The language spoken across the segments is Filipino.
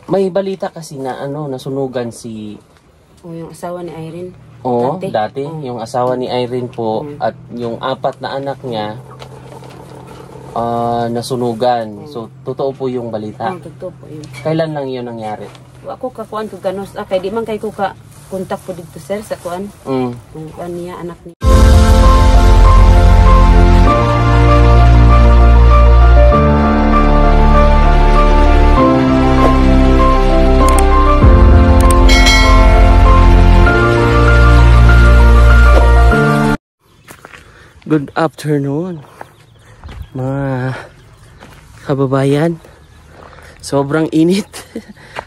May balita kasi na nasunugan si... O yung asawa ni Irene. Oo, dati. Yung asawa ni Irene po at yung 4 na anak niya nasunugan. So, totoo po yung balita. Totoo po yun. Kailan lang yun nangyari? Ako kakuan ko ganos. Kaya di man kay ko ka kontak po dito sir sa kuan. Kung kuan niya, anak niya. Good afternoon, mga kababayan. Sobrang init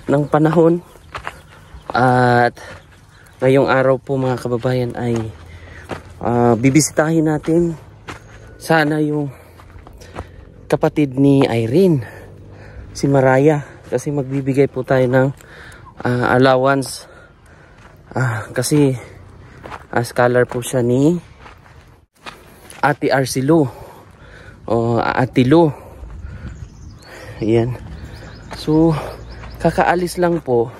ng panahon. At ngayong araw po mga kababayan ay bibisitahin natin sana yung kapatid ni Irene, si Mariah. Kasi magbibigay po tayo ng allowance. Kasi scholar po siya ni Ate Arcelo o Ate Lo. Ayan. So, kakaalis lang po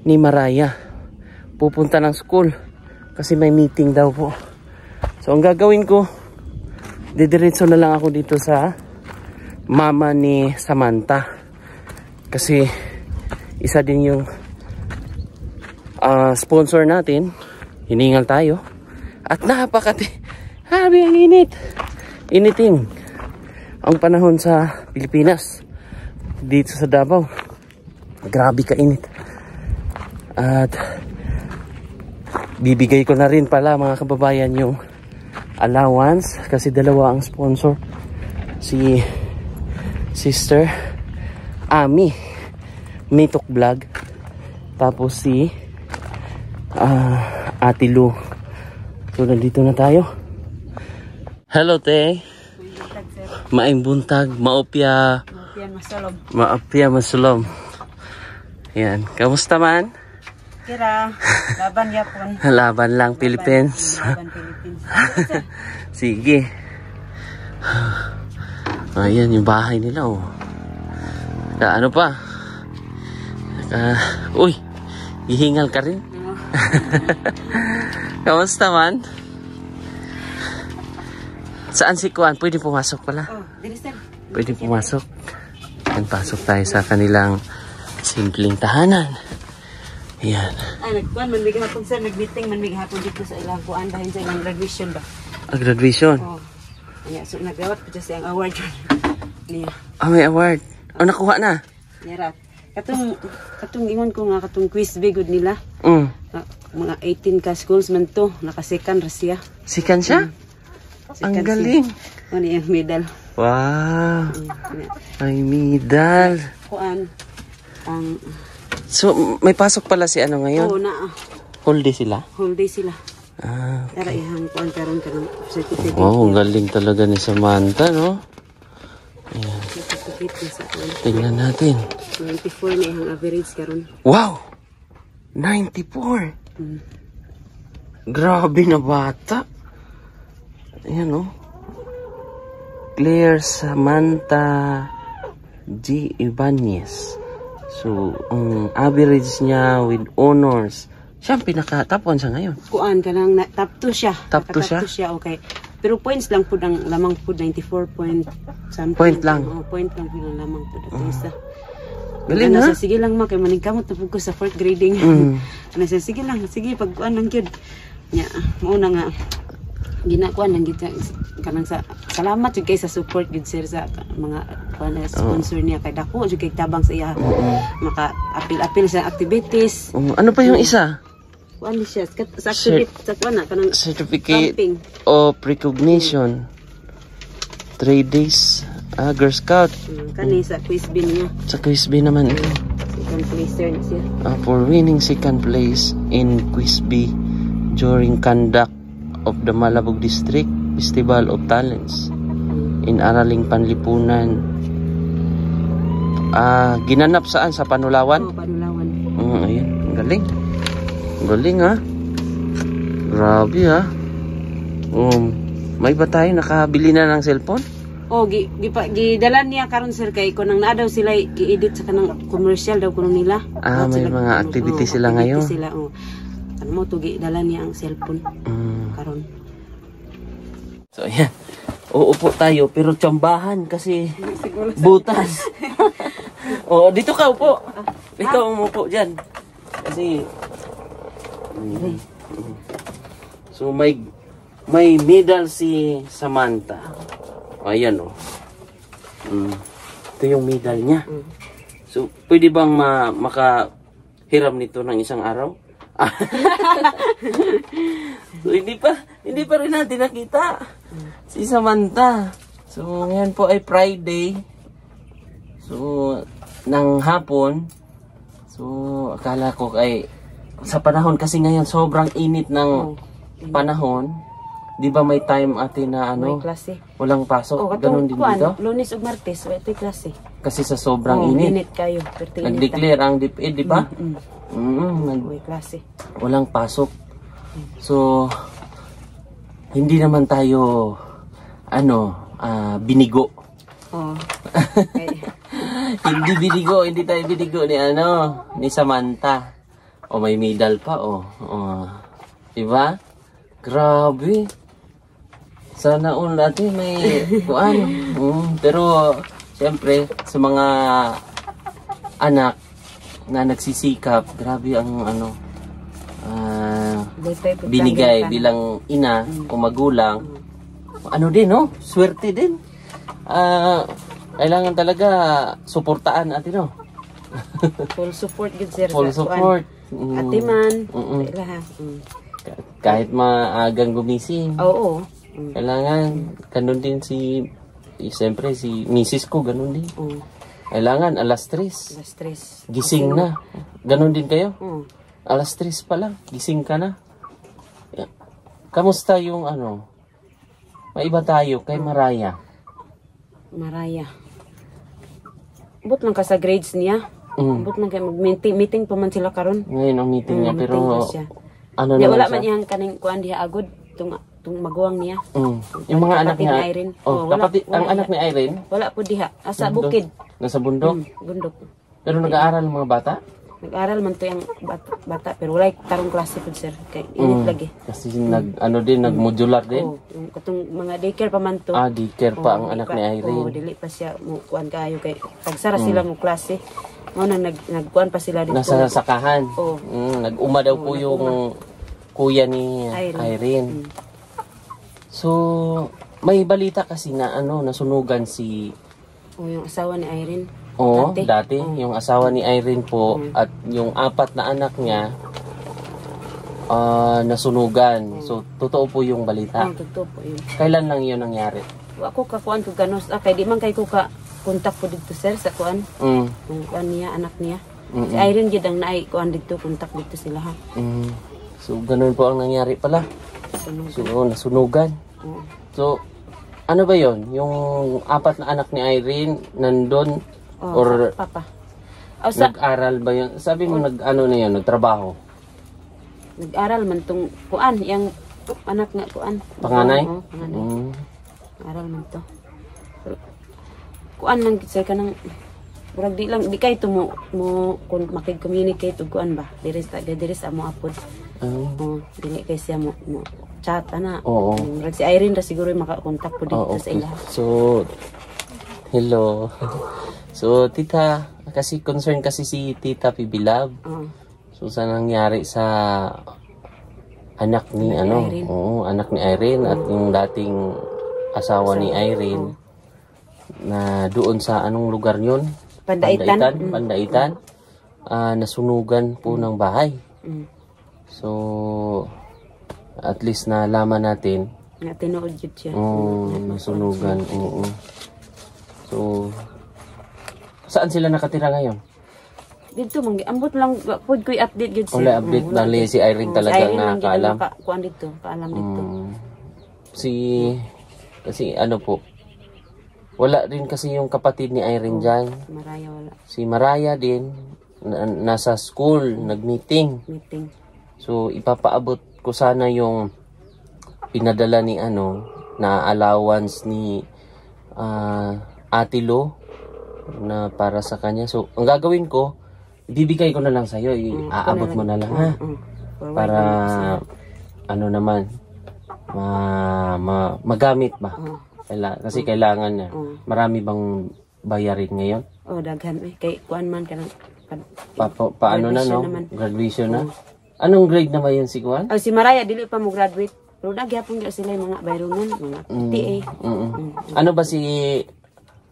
ni Mariah. Pupunta ng school kasi may meeting daw po. So, ang gagawin ko, didiretso na lang ako dito sa mama ni Samantha. Kasi isa din yung sponsor natin. Hiningal tayo. At grabe ang init. Initing ang panahon sa Pilipinas. Dito sa Davao. Grabe kainit. At bibigay ko na rin pala mga kababayan yung allowance. Kasi dalawa ang sponsor. Si Sister Ami Mitok Vlog. Tapos si Ate Lu. So, nandito na tayo. Hello, te. Maing buntag, maopya. Maopya masulom. Yan. Kamusta man? Kira, laban yapon. Laban lang, Philippines. Laban Philippines. Sige. Ayan, yung bahay nila, oh. Ano pa? Uy, hihingal ka rin. Kamusta man? Saan si Kuan? Pwede pumasok pala. Pwede pumasok. Yan, pasok tayo sa kanilang simpleng tahanan. Yan. Nagkuan man bigay hapon sir, nag-meeting man bigay hapon dito sa ilang kuan dahil sa ilang graduation ba. Graduation? Oo. So nagdawat po siya ang award niya. May award. Nakuha na? Yara. Katong ingon ko nga katong quiz bigod nila. Mga 18 ka schools man to, naka-second ra siya. Second siya? Ang galing. Ano yung medal? Wow. May medal. Kuan. So, may pasok pala si ano ngayon? Oo na. Whole day sila? Whole day sila. Okay. Tara ihang kuan karon certificate. Wow, galing talaga ni Samantha, no? Ayan. Tingnan natin. 94 na ihang average karon. Wow! 94! Grabe na bata. Ayan, no? Claire Samantha G. Ibanez. So, ang average niya with honors. Siya ang pinaka-top 1 siya ngayon. Kuan ka nang top 2 siya. Top 2 siya? Top 2 siya, okay. Pero points lang po ang lamang po 94 point something. Point lang? Point lang po ang lamang po. Galing na? Sige lang ma, kay maningkamot na po ko sa 4th grading. Sige lang, sige, pagkuan lang yun. Mauna nga, ginakuan lang kita. Kanang salamat yung kay sa support yun sir sa mga sponsor niya. Kaya dako yung kay tabang sa iya. Maka-apil-apil sa activities. Ano pa yung isa? Kuan siya, sa activity, sa kuan na, kanang certificate camping of recognition. 3 days. Girl Scout. Kani sa quiz B niya. Sa quiz B naman ito. Second placer na siya. For winning second place in quiz B during conduct of the Malabog District Festival of Talents in Araling Panlipunan. Ginanap saan? Sa Panulawan? Oo, Panulawan. Ayan. Ang galing. Ang galing, ha? Grabe, ha? May ba tayo nakabili na ng cellphone? Oh, gidala niya karon sir kay kunang naa daw sila gi-edit sa kanang commercial daw kuno nila. May mga activity sila ngayon. Sila ano mo to gidala niya ang cellphone karon. So ayan. Uupo tayo pero tsambahan kasi butas. Dito ka upo. Ikaw umupo diyan. Kasi so may medal si Samantha. Ayan ito yung medal niya. So, pwede bang makahiram nito ng isang araw? So, hindi pa rin natin nakita si Samantha. So, ngayon po ay Friday. So, ng hapon. So, akala ko ay sa panahon kasi ngayon sobrang init ng panahon. Di ba may time atin na may klase. Walang pasok? Ganun din dito? Lunes o Martes, may klase. Kasi sa sobrang init. Init kayo. Nag-declare ang DepEd, di ba? May klase. Walang pasok. So, hindi naman tayo, binigo. Hindi tayo binigo ni Samantha. May medal pa, Di ba? Grabe. Sana all natin may kuan. Pero siyempre sa mga anak na nagsisikap, grabe ang binigay bilang ina o magulang. Din, swerte din. Kailangan talaga suportaan natin, Full support good sir. Full support. Atiman. Kahit maagang gumising. Oo. Kailangan, ganun din siyempre si misis ko, ganun din. Kailangan, alas 3. Gising na. Ganun din kayo? Alas 3 pa lang, gising ka na. Kamusta yung may iba tayo kay Maraya? But lang ka sa grades niya. But lang kayo mag-meeting pa man sila karon. Ngayon ang meeting niya, pero wala man iyang kaning kuan diha agod. Itong maguwang niya. Yung mga anak niya. Irene. Ang anak ni Irene? Wala po diha. Asa bukid. Nasa bundok? Bundok. Pero nag-aaral ang mga bata? Nag-aaral man to yung bata. Pero wala tarong klase po sir. Kaya init lagi. Kasi nag-modular din? Yung katong mga daycare pa man to. Daycare pa ang anak ni Irene. Dili pa siya kuan kayo. Kaya pagsara sila mo klase. Nagkuan pa sila dito. Nasa sakahan? Nag-uma daw po yung kuya ni Irene. So, may balita kasi na nasunugan yung asawa ni Irene. Dati. Yung asawa ni Irene po at yung 4 na anak niya nasunugan. So, totoo po yung balita. Totoo po yun. Kailan lang yun nangyari? Ako kakuan ko ganos. Kaya di man kay ko kontak po dito sir sa kuan. Yung kuan niya, anak niya. Si Irene yun ang naay kuan dito, kontak dito sila ha. So, ganun po ang nangyari pala. So, nasunugan. So, ano ba yon? Yung 4 na anak ni Irene nandun or papa. Nag-aral ba yun? Sabi mo nagtrabaho? Nag-aral man tong kuan, yung anak nga kuan. Panganay? Panganay. Aral man to. Kuan lang sa kanang murag di kay to mo kung makig-communicate ug kuan ba diri sa mo apod. Dili kay siya mo chat ana. Murag si Irene ra siguro makakontak po dito sa ila. So hello. So tita, kasi concern kasi si Tita Pibilab. So sa nangyari sa anak ni anak ni Irene at yung dating asawa ni Irene na doon sa anong lugar yun? Pandaitan. Nasunugan po ng bahay. So at least nalaman natin na tinuod yun siya. Nasunugan. So saan sila nakatira ngayon? Dito ambot lang pud koy update gid siya. Wala update bali si Irene talaga nakaalam. Kuan dito, kaalam dito. Kasi ano po, wala rin kasi yung kapatid ni Irene dyan. Maraya wala. Si Maraya din, nasa school, nag-meeting. So, ipapaabot ko sana yung pinadala ni na allowance ni Ate Lo na para sa kanya. So, ang gagawin ko, ibibigay ko na lang sa'yo. Aabot mo na lang, ha? Para, ano naman, magamit ba? Kasi kailangan niya. Marami bang bayarin ngayon? Daghan. Kay kuan man ka Paano na, no? Graduation na? Anong grade na ba yun si Kuan? Si Maraya, dili pa mo graduate. Pero nagyapon sila yung mga bayrongan, mga TA. Ano ba si...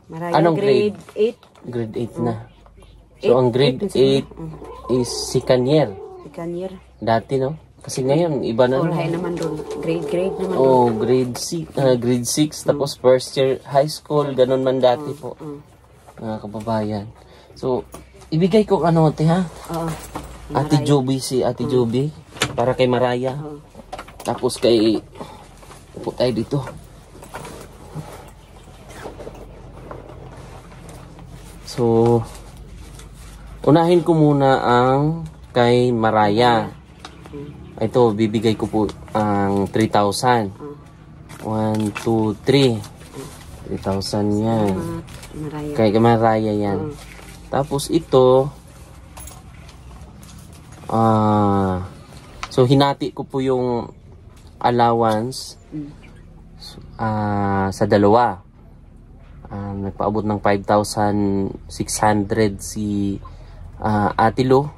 Maraya, anong grade 8. Grade 8 na. So, ang grade 8 is second year. Second year. Dati, no? Kasi ngayon, iba na. Lahat naman doon. Grade naman doon. Grade 6. Tapos first year high school. Ganun man dati po. Mga kababayan. So, ibigay ko ano, te, ha? Ate Joby, si Ate Joby. Para kay Maraya. Tapos kay... Upo tayo dito. So, unahin ko muna ang kay Maraya. Ito, bibigay ko po ang 3,000. 1, 2, 3. 3,000 yan. Kay Maraya yan. Tapos ito, so hinati ko po yung allowance sa dalawa. Nagpaabot ng 5,600 si Ate Lo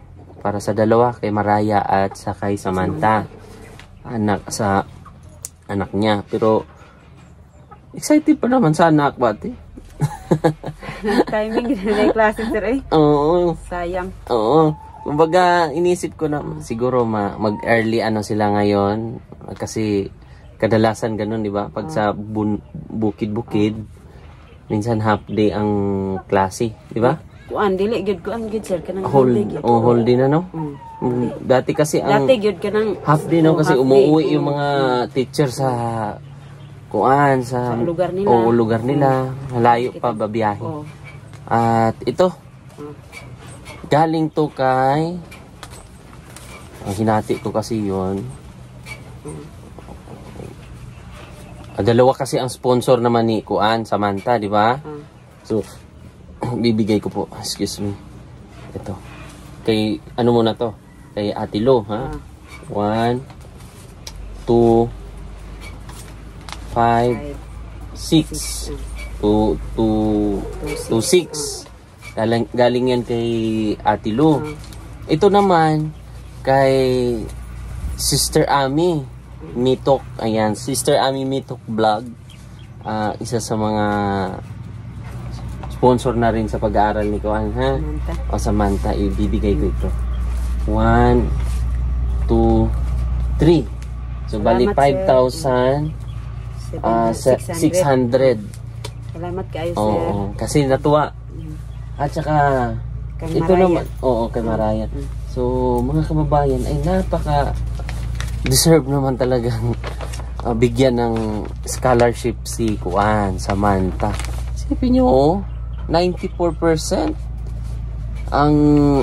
para sa dalawa, kay Maraya at sa kay Samantha. Sa anak niya. Pero excited pa naman sa anak, bati. Timing na yung klase, sir, eh. Oo. Sayang. Oo. Kumbaga, inisip ko na siguro mag-early ano sila ngayon. Kasi kadalasan ganun, di ba? Pag sa bukid-bukid, minsan half day ang klase, di ba? Dili gud sir kanang whole day. Whole day na, no? Dati kasi ang gud kanang half day, no? Kasi umuwi yung mga teacher sa sa lugar nila. Lugar nila. Malayo pa babiyahe. At ito, galing to kay hinati ko kasi yun. Dalawa kasi ang sponsor naman ni Samantha, di ba? So, bibigay ko po. Excuse me. Ito. Kay, ano muna to? Kay Ate Lo, ha? 1, 2, 5, 6. 6. Galing yan kay Ate Lo. Ito naman, kay Sister Ami Mitok, ayan, Sister Ami Mitok Vlog. Isa sa mga sponsor na rin sa pag-aaral ni Kuan, ha? Samantha, ibibigay ko ito. 1, 2, 3. So, bali 5,600. Salamat kayo, sir. Oo, kasi natuwa. At saka, ito naman, kay Maraya. So, mga kababayan, ay deserve naman talagang bigyan ng scholarship si Kuan, Samantha. Isipin nyo, 94% ang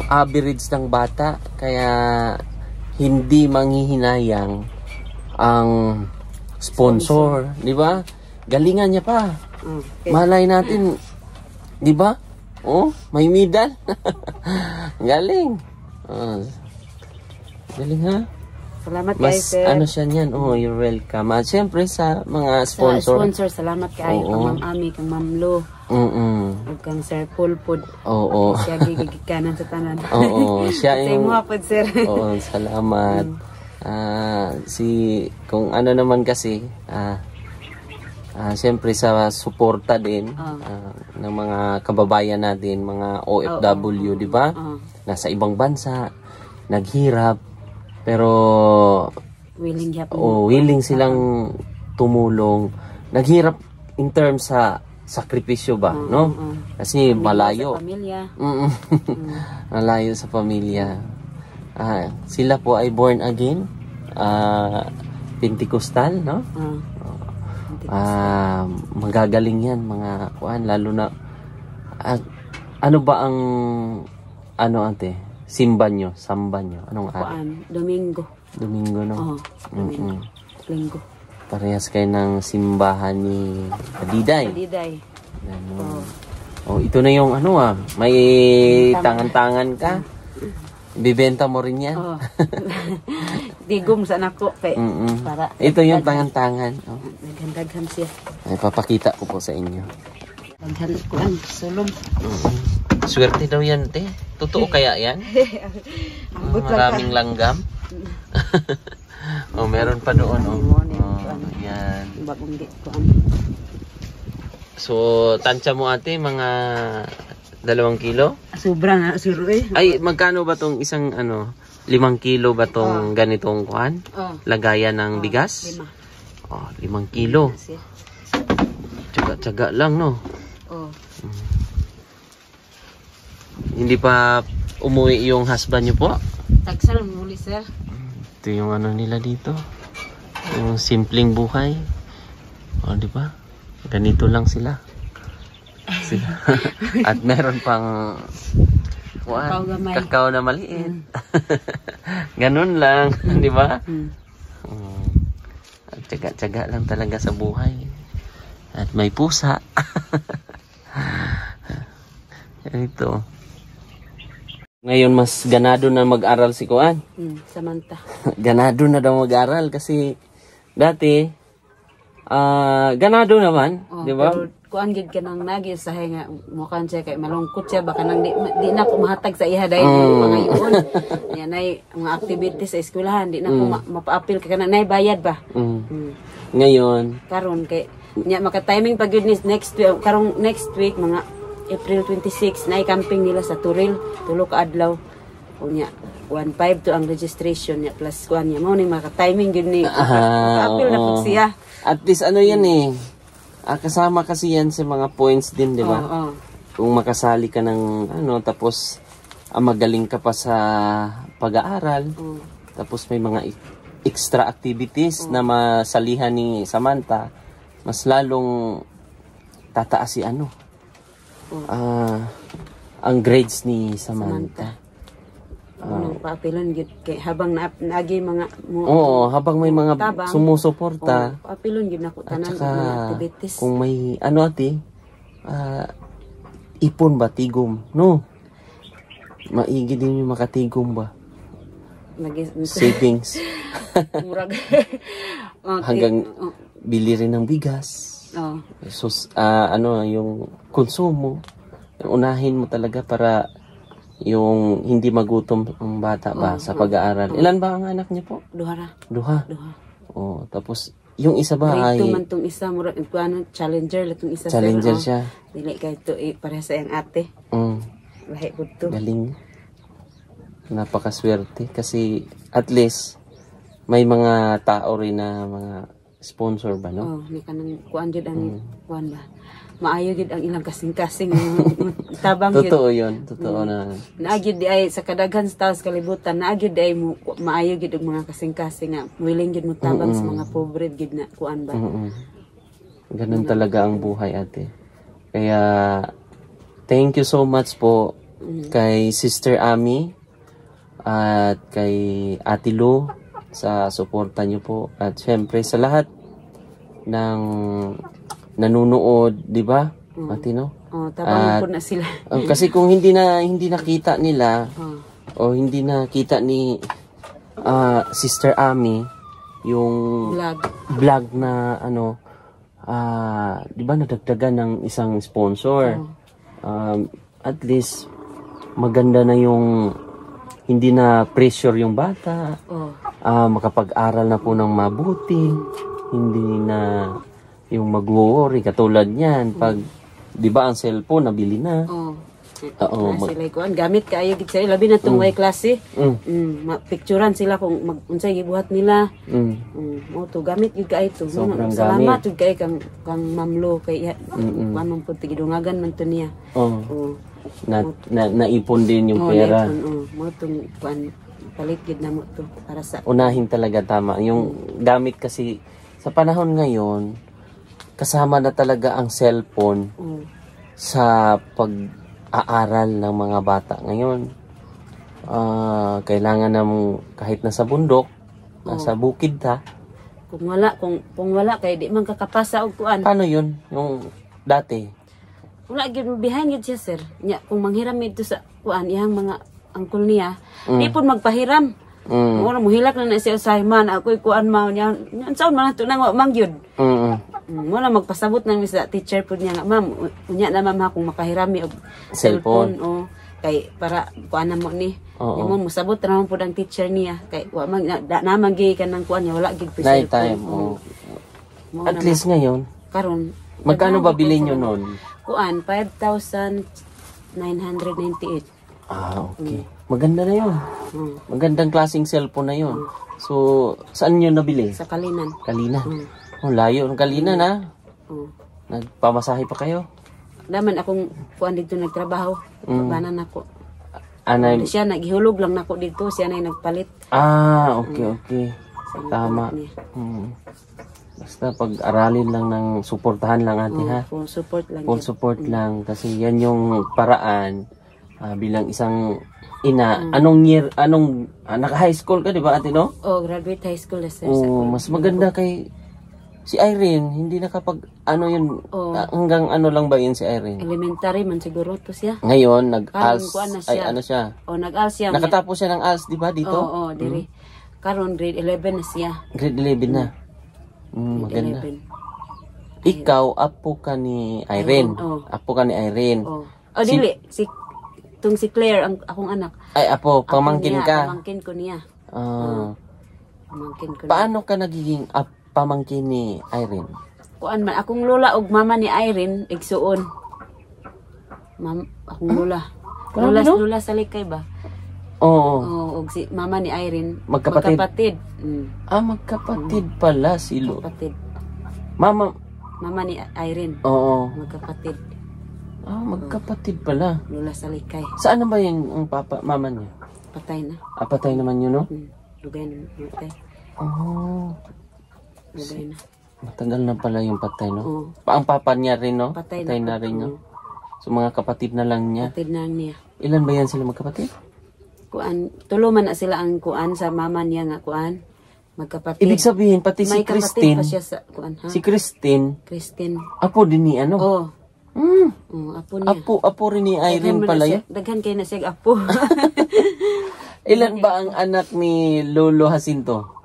average ng bata. Kaya hindi manghihinayang ang sponsor. Di ba? Galingan niya pa. Malay natin, di ba? May medal. Galing. Galing, ha? Salamat kayo, sir. Ano siya niyan? You're welcome. At syempre sa mga sponsor. Sa sponsor, salamat kayo. Kang Ma'am Ami, kang Ma'am Lo. Ug kang Sir Pulpud. Siya gigikanan sa tanan. Siya yung... Sa sir. Salamat. Kung ano naman kasi, syempre sa suporta din ng mga kababayan natin, mga OFW, di ba? Nasa ibang bansa, naghirap. Pero willing silang tumulong. Naghirap in terms sa sakripisyo ba, no? Kasi malayo. Sa pamilya. Malayo sa pamilya. Sila po ay born again. Pentecostal, no? Magagaling yan, mga Kuan, lalo na ano ba ang ate? Samba nyo? Anong araw? Domingo, no? Linggo. Parehas kayo ng simbahan ni Kadiday. Ganun. Oh, ito na yung ano may tangan-tangan ka. Bibenta mo rin yan. Oh. Digom sa nako kay para ito yung tangan-tangan. Oh. Nagandaghan siya. Ay, papakita ko po sa inyo. Daghan kuan sulong. Swerte daw yan, te. Totoo kaya yan? Maraming langgam. Oh, meron pa doon. Yan. Bagong kuan. So, tansya mo ate, mga 2 kilo? Sobra nga, siro eh. Ay, magkano ba tong isang 5 kilo ba tong ganitong kuan? Lagayan ng bigas? 5. Oh, 5 kilo. Tsaga-tsaga lang, no? Hindi pa umuwi yung husband nyo po? Tagsal muli, sir. Ito yung nila dito. Yung simpleng buhay. O, di ba? Ganito lang sila. At meron pang kakao na maliit. Ganun lang, di ba? At tsaga-tsaga lang talaga sa buhay. At may pusa. Ito. Ngayon mas ganado na mag-aral si Kuan. Samantha. Ganado na daw mag-aral kasi dati ganado naman, di ba? Kuan gid kanang nagi sa nga mukan siya kay malungkot siya baka nang di na ko mahatag sa iha dahil mga iyon. Yan ay mga activities sa eskwelahan di na ko mapa-appeal kay kanang nay bayad ba. Ngayon karon kay nya maka timing pag yun next week karong next week mga April 26 na camping nila sa Turil, tulo ka adlaw. Unya 1.5 to ang registration niya plus kuan niya mo ni maka-timing gyud ni. Apil na pud siya. At least yan kasama kasi yan sa mga points din, di ba? Kung makasali ka ng tapos magaling ka pa sa pag-aaral. Tapos may mga extra activities na masalihan ni Samantha, mas lalong tataas si ang grades ni Samantha. Paapilon gid kay habang naagi mga habang may mga sumusuporta. Paapilon gid nako tanan mga activities. Kung may ate, ipon ba tigom, no? Maigi din yung makatigom ba? Savings. Murag. Hanggang bili rin ng bigas. So, yung konsumo, unahin mo talaga para yung hindi magutom ang bata ba sa pag-aaral. Ilan ba ang anak niya po? 2. Tapos yung isa ba ay man tong isa murag challenger latong isa. Challenger siya. Dili kay to pareha sa yang ate. Lahi pud to. Galing. Napakaswerte kasi at least may mga tao rin na mga sponsor ba, no? Ni kanang kuan jud ang kuan ba. Maayo gid ang ilang kasing-kasing tabang gid. Totoo 'yon, totoo na. Naagid di ay sa kadaghan sa taos kalibutan, naagid ay maayo gid og mga kasing-kasing nga willing gid mo tabang sa mga pobre gid na kuan ba. Ganun talaga ang buhay, ate. Kaya thank you so much po kay Sister Ami at kay Ate Lu sa suporta niyo po at syempre sa lahat ng nanonood, di ba? Matino? Tabang po na sila. Kasi kung hindi nakita nila o hindi nakita ni Sister Ami yung vlog na di ba nadagdagan ng isang sponsor. At least maganda na yung hindi na pressure yung bata. Makapag-aral na po ng mabuti. Hindi na yung mag-worry katulad niyan pag di ba ang cellphone nabili na. Sila kuan gamit kaayo gid sila labi na tong way klase. Picturean sila kung unsay gibuhat nila. Mo to gamit gid kaayo to. Salamat jud kay kang mamlo kay man pud tigidungagan man to niya. Naipon din yung pera. Mo tong kuan palit gid na mo to para sa unahin talaga tama yung gamit kasi sa panahon ngayon kasama na talaga ang cellphone sa pag-aaral ng mga bata ngayon. Kailangan ng kahit nasa bundok, nasa bukid ta. Kung wala kay di man kakapasa og kuan. Paano yun? Yung dati Wala gyud behind gyud siya sir. Nya kung manghiram ito sa kuan iyang mga angkol niya, di pud magpahiram. Mo muhilak na siya sa man ako'y kuan mao niya. Unsaon man ato nang mang gyud. Mo na magpasabot nang sa teacher pud niya nga ma'am, unya na ma'am ha kung makahirami og cellphone o kay para kuan na mo ni. Mo musabot ra man pud ang teacher niya kay wa man na magi kanang kuan niya wala gid night time. At least ngayon karon magkano ba bilhin niyo noon? Kuan 5,998. Okay. Maganda na 'yon. Magandang klaseng cellphone na 'yon. So, saan niyo nabili? Sa Kalinan. Kalina. Layo ng Kalina na. Nagpamasahe pa kayo? Daman akong kuan dito nagtrabaho. Banan ako. Anay siya naghihulog lang nako dito, siya na nagpalit. Okay. Tama. Basta pag-aralin lang ng suportahan lang ate ha. Full support lang. Full support lang kasi yan yung paraan bilang isang ina. Naka-high school ka, di ba ate, no? Graduate high school na sir. Mas maganda kay si Irene, hindi nakapag, hanggang lang ba yun si Irene? Elementary man siguro to siya. Ngayon, nag-ALS, siya. Nag-ALS siya. Nakatapos siya ng ALS, di ba, dito? Diri. Karon grade 11 na siya. Grade 11 na. Maganda. 11. Ikaw, apo ka ni Irene. Apo ka ni Irene. Dili. Si Claire, ang akong anak. Ay, apo, pamangkin ka. Pamangkin ko niya. Pamangkin ko paano ka nagiging pamangkin ni Irene? Kuan man, akong lola og mama ni Irene, igsuon. Akong lola. Lola sa likay ba? Og si mama ni Irene. Magkapatid. Magkapatid pala silo. Magkapatid. Mama ni Irene. Magkapatid. Magkapatid pala. Lola sa likay. Saan na ba yung mama niya? Patay na. Patay naman yun, no? Lugay na. Patay. Lugay na. Matagal na pala yung patay, no? Ang papa niya rin, no? Patay na rin, no? So, mga kapatid na lang niya. Kapatid na niya. Ilan ba yan sila magkapatid? Tulo man na sila ang kuan sa mama niya nga kuan. Magkapatid. Ibig sabihin, pati si Christine. May kapatid pa siya sa kuan, ha? Si Christine. Apo din ni ano? Apo niya. Apo rin ni Irene pala yan? Daghan kayo na siya apo. Ilan ba ang anak ni Lolo Jacinto?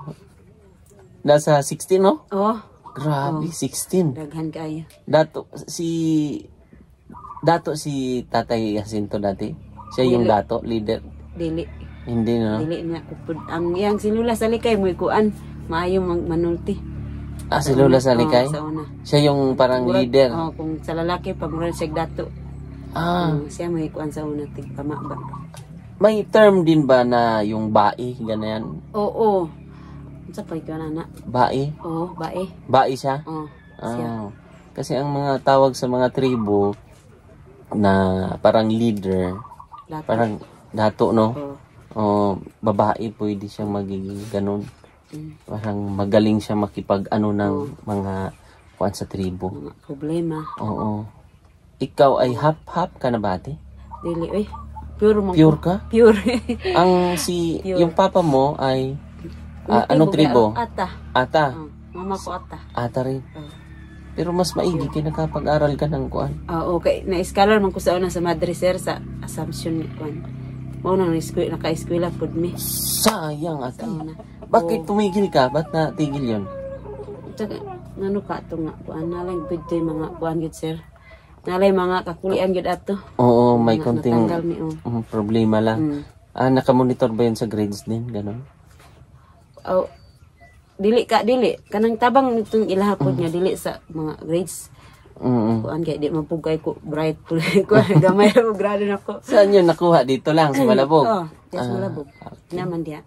Nasa 16, no? Grabe, 16. Daghan kayo. Dato si Tatay Jacinto dati? Siya yung dato, leader? Dili. Hindi, no? Dili niya. Ang iyang si Lula sa likay, may kuan. Maayong manulti. Si Lula sa likay? Sa una. Siya yung parang leader? Kung sa lalaki, pag mura siya dato. Siya may kuan sa una, tigpama ba? May term din ba na yung bae, ganayan? Oo. Sa pa ito na? Bae? Oo, bae. Bae siya? Siya. Kasi ang mga tawag sa mga tribo na parang leader, parang dato, no? Babae pwede siyang magiging ganun. Parang magaling siya makipag-ano ng mga kuan sa tribo. Mga problema. Ikaw ay half-half ka na ba, ate? Dili, Pure ka? Pure. Yung papa mo ay anong tribo? Ata. Mama ko Ata. Ata rin. Pero mas maigi kaya nakapag-aral ka ng kuan. Okay. Na-scholar man ko sa una sa Madre Sir sa Assumption kuan. Mao nang naka-eskwela pud mi. Sayang ate. Bakit tumigil ka? Ba't natigil yun? Ngano ka ito nga kuan nalang pwede mga kuan gid sir. Nalay mga kakulian gid ato. May konting problema lang. Naka-monitor ba yun sa grades din? Ganon? Dili kanang tabang nitong ilahapon niya dili sa mga grades. Kuan kay di mapugay ko bright pud ko gamay ra grado nako. Saan yun nakuha dito lang sa Malabog? Sa Malabog. Naman diya.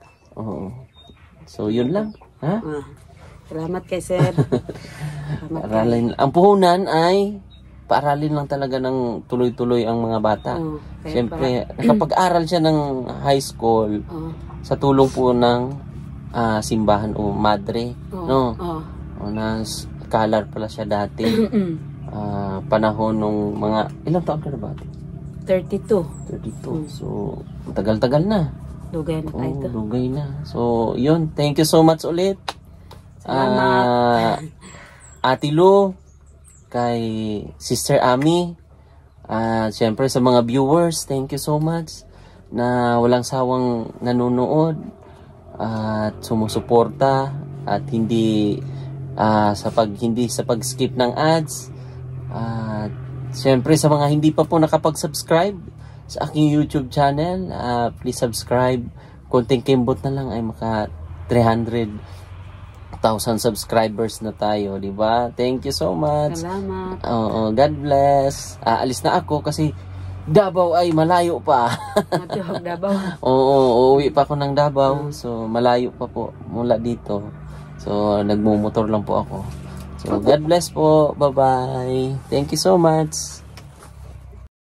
So yun lang, ha? Salamat kay sir. Aralin. Ang puhunan ay paaralin lang talaga ng tuloy-tuloy ang mga bata. Siyempre, nakapag-aral siya ng high school sa tulong po ng simbahan o madre, no? Na scholar pala siya dati. Panahon nung mga ilang taon ka na ba? 32. So, tagal-tagal na. Dugay na tayo. Dugay na. So, yun. Thank you so much ulit. Salamat. Ate Lu, kay Sister Ami, At syempre sa mga viewers, thank you so much na walang sawang nanonood at sumusuporta at hindi sa pag-skip ng ads. At syempre sa mga hindi pa po nakapag-subscribe sa aking YouTube channel, please subscribe. Konting kimbot na lang ay maka 300,000 subscribers na tayo, di ba? Thank you so much. Salamat. Oo, God bless. Alis na ako kasi Davao ay malayo pa. Matihog Davao. Oo, uuwi pa ako ng Davao. So, malayo pa po mula dito. So, nagmumotor lang po ako. So, God bless po. Bye-bye. Thank you so much.